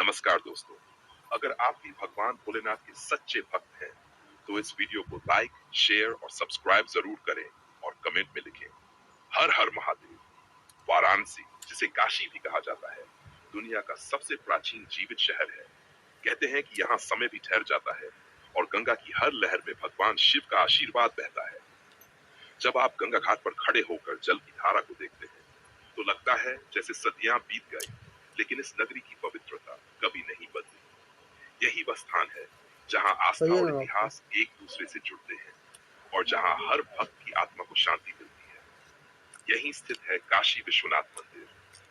नमस्कार दोस्तों, अगर आप भी भगवान भोलेनाथ के सच्चे भक्त हैं, तो इस वीडियो को लाइक, शेयर और सब्सक्राइब जरूर करें और कमेंट में लिखें। हर हर महादेव। वाराणसी, जिसे काशी भी कहा जाता है, दुनिया का सबसे प्राचीन जीवित शहर है। कहते हैं कि यहाँ समय भी ठहर जाता है और गंगा की हर लहर में भगवान शिव का आशीर्वाद बहता है। जब आप गंगा घाट पर खड़े होकर जल की धारा को देखते हैं, तो लगता है जैसे सदियां बीत गई, लेकिन इस नगरी की पवित्रता कभी नहीं बदली। यही वह स्थान है जहां आस्था सही है और ना आपका? इतिहास एक दूसरे से जुड़ते हैं और जहां हर भक्त की आत्मा को शांति मिलती है। यहीं स्थित है काशी विश्वनाथ मंदिर,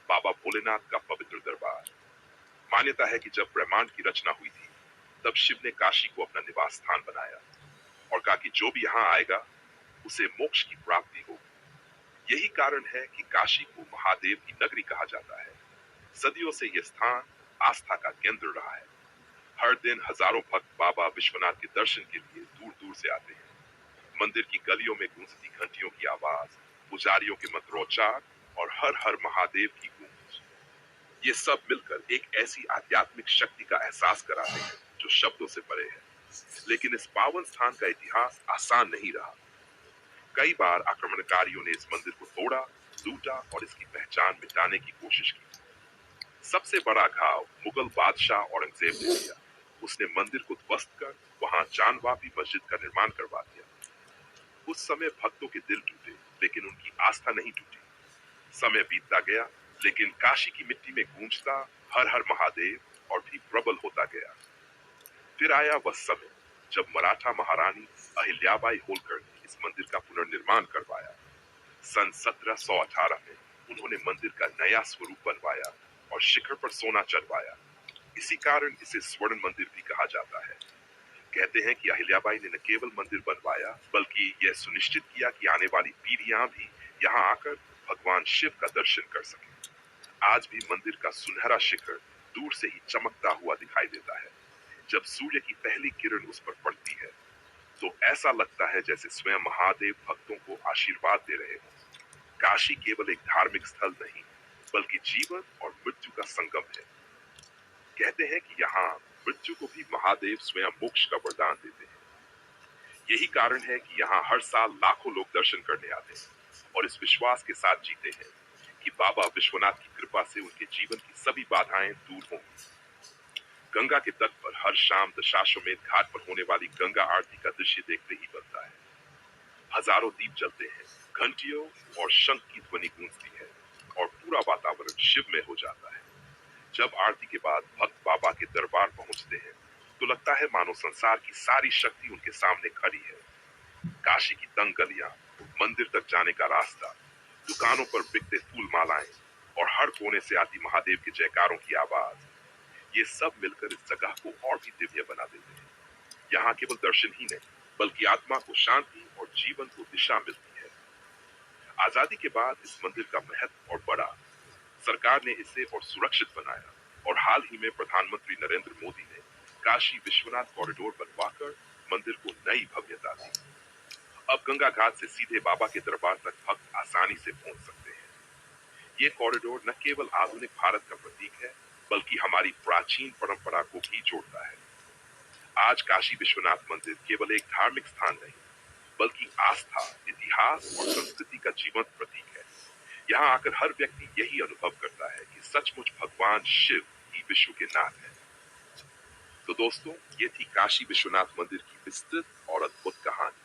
बाबा भोलेनाथ का पवित्र दरबार। मान्यता है कि जब ब्रह्मांड की रचना हुई थी, तब शिव ने काशी को अपना निवास स्थान बनाया और कहा कि जो भी यहाँ आएगा उसे मोक्ष की प्राप्ति होगी। यही कारण है कि काशी को महादेव की नगरी कहा जाता है। सदियों से यह स्थान आस्था का केंद्र रहा है। हर दिन हजारों भक्त बाबा विश्वनाथ के दर्शन के लिए दूर दूर से आते हैं। मंदिर की गलियों में गूंजती घंटियों की आवाज, पुजारियों के मंत्रोच्चार और हर हर महादेव की गूंज, ये सब मिलकर एक ऐसी आध्यात्मिक शक्ति का एहसास कराते हैं जो शब्दों से परे है। लेकिन इस पावन स्थान का इतिहास आसान नहीं रहा। कई बार आक्रमणकारियों ने इस मंदिर को तोड़ा, लूटा और इसकी पहचान मिटाने की कोशिश की। सबसे बड़ा घाव मुगल बादशाह औरंगजेब ने किया। उसने मंदिर को ध्वस्त कर वहां जानवापी मस्जिद का निर्माण करवा दिया। उस समय भक्तों के दिल टूटे, लेकिन उनकी आस्था नहीं टूटी। समय बीतता गया, लेकिन काशी की मिट्टी में गूंजता हर हर महादेव और भी प्रबल होता गया। फिर आया वह समय जब मराठा महारानी अहिल्याबाई होलकर ने इस मंदिर का पुनर्निर्माण करवाया। सन 1718 में उन्होंने मंदिर का नया स्वरूप बनवाया और शिखर पर सोना चढ़वाया। इसी कारण इसे स्वर्ण मंदिर भी कहा जाता है। कहते हैं कि अहिल्याबाई ने न केवल मंदिर बनवाया, बल्कि यह सुनिश्चित किया कि आने वाली पीढ़ियां भी यहाँ आकर भगवान शिव का दर्शन कर सके। आज भी मंदिर का सुनहरा शिखर दूर से ही चमकता हुआ दिखाई देता है। जब सूर्य की पहली किरण उस पर पड़ती है, तो ऐसा लगता है जैसे स्वयं महादेव भक्तों को आशीर्वाद दे रहे हों। काशी केवल एक धार्मिक स्थल नहीं, बल्कि जीवन और मृत्यु का संगम है। कहते हैं कि यहाँ मृत्यु को भी महादेव स्वयं मोक्ष का वरदान देते हैं। यही कारण है कि यहाँ हर साल लाखों लोग दर्शन करने आते हैं और इस विश्वास के साथ जीते हैं कि बाबा विश्वनाथ की कृपा से उनके जीवन की सभी बाधाएं दूर होंगी। गंगा के तट पर हर शाम दशाश्वमेध घाट पर होने वाली गंगा आरती का दृश्य देखते ही बनता है। हजारों दीप जलते हैं, घंटियों और शंख की ध्वनि गूंजती है और पूरा वातावरण शिवमय हो जाता है। जब आरती के बाद भक्त बाबा के दरबार पहुंचते हैं, तो लगता है मानो संसार की सारी शक्ति उनके सामने खड़ी है। काशी की तंग गलियां, मंदिर तक जाने का रास्ता, दुकानों पर बिकते फूल मालाएं और हर कोने से आती महादेव के जयकारों की आवाज, ये सब मिलकर इस जगह को और भी दिव्य बना देते हैं। यहाँ केवल दर्शन ही नहीं, बल्कि आत्मा को शांति और जीवन को दिशा मिलती है। आजादी के बाद इस मंदिर का महत्व और बढ़ा। सरकार ने इसे और सुरक्षित बनाया और हाल ही में प्रधानमंत्री नरेंद्र मोदी ने काशी विश्वनाथ कॉरिडोर बनवाकर मंदिर को नई भव्यता दी। अब गंगा घाट से सीधे बाबा के दरबार तक भक्त आसानी से पहुंच सकते हैं। ये कॉरिडोर न केवल आधुनिक भारत का प्रतीक है, बल्कि हमारी प्राचीन परंपरा को भी जोड़ता है। आज काशी विश्वनाथ मंदिर केवल एक धार्मिक स्थान नहीं, बल्कि आस्था, इतिहास और संस्कृति का जीवंत प्रतीक है। यहाँ आकर हर व्यक्ति यही अनुभव करता है कि सचमुच भगवान शिव ही विश्व के नाथ है। तो दोस्तों, ये थी काशी विश्वनाथ मंदिर की विस्तृत और अद्भुत कहानी।